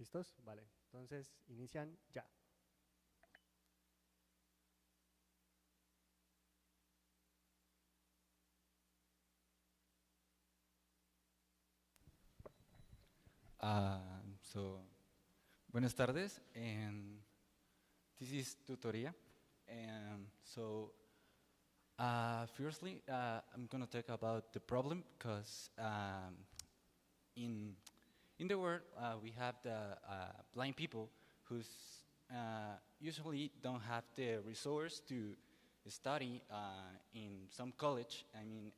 ¿Listos? Vale, entonces inician ya. Buenas tardes, and this is Tutor AI. And firstly, I'm going to talk about the problem because in the world we have the blind people who usually don't have the resource to study in some college. I mean,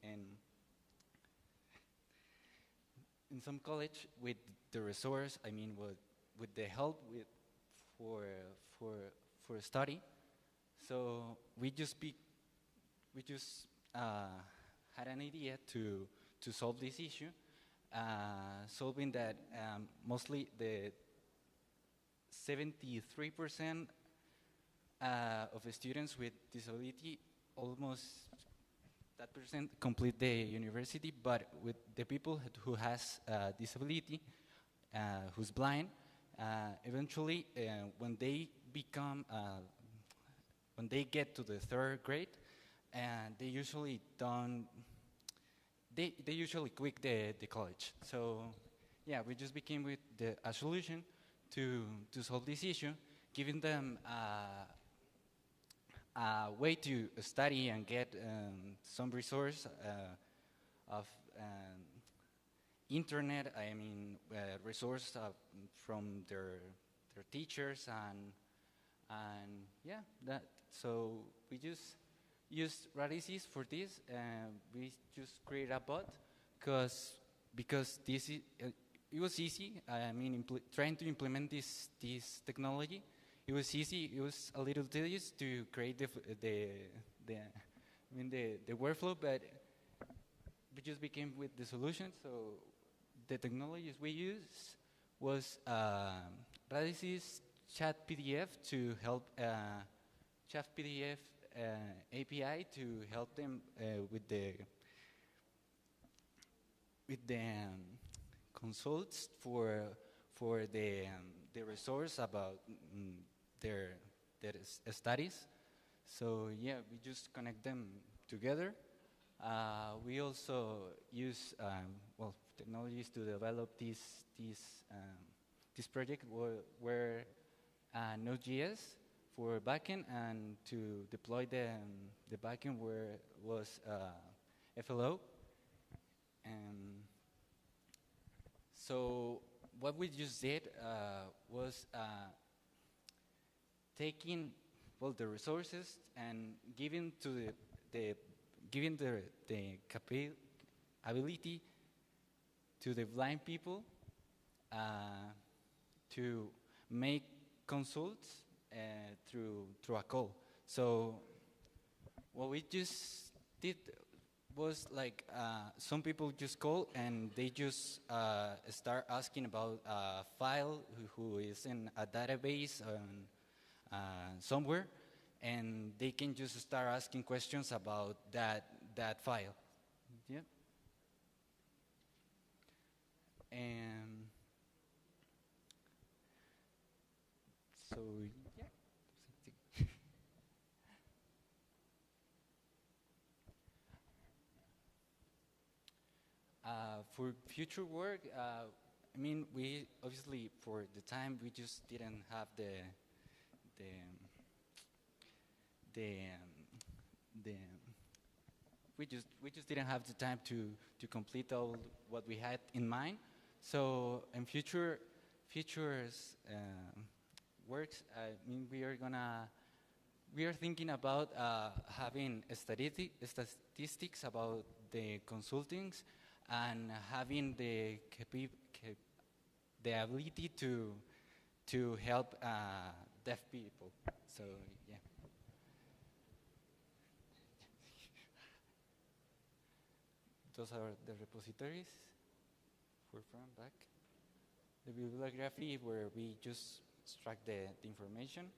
in some college with the resource, I mean, with the help for study. So we just had an idea to solve this issue, solving that mostly the 73% of the students with disability, almost that percent complete the university, but with the people who has disability, who's blind, eventually when they become, when they get to the third grade, they usually don't, they usually quit the college. So yeah, we just became with a solution to solve this issue, giving them a way to study and get some resource of internet. I mean, resource from their teachers and yeah, that. So we just used Radisys for this. We just created a bot because this is, it was easy. I mean, trying to implement this technology. It was easy. It was a little tedious to create the workflow, but we just became with the solution. So the technologies we used was Radisys Chat PDF to help Chat PDF API to help them with the consults for the resource about their studies. So yeah, we just connect them together. We also use technologies to develop this project where Node.js for backend, and to deploy the backend where was FLO. And so what we just did was taking the resources and giving to the ability to the blind people to make consults through a call. So what we just did was like some people just call and they just start asking about a file who is in a database somewhere, and they can just start asking questions about that file. Yeah. And so yeah. For future work, I mean, we obviously for the time we just didn't have we just didn't have the time to complete all what we had in mind. So in futures works, I mean, we are thinking about having statistics about the consultings and having the ability to help deaf people. So yeah. Those are the repositories for front, back. The bibliography where we just extract the information.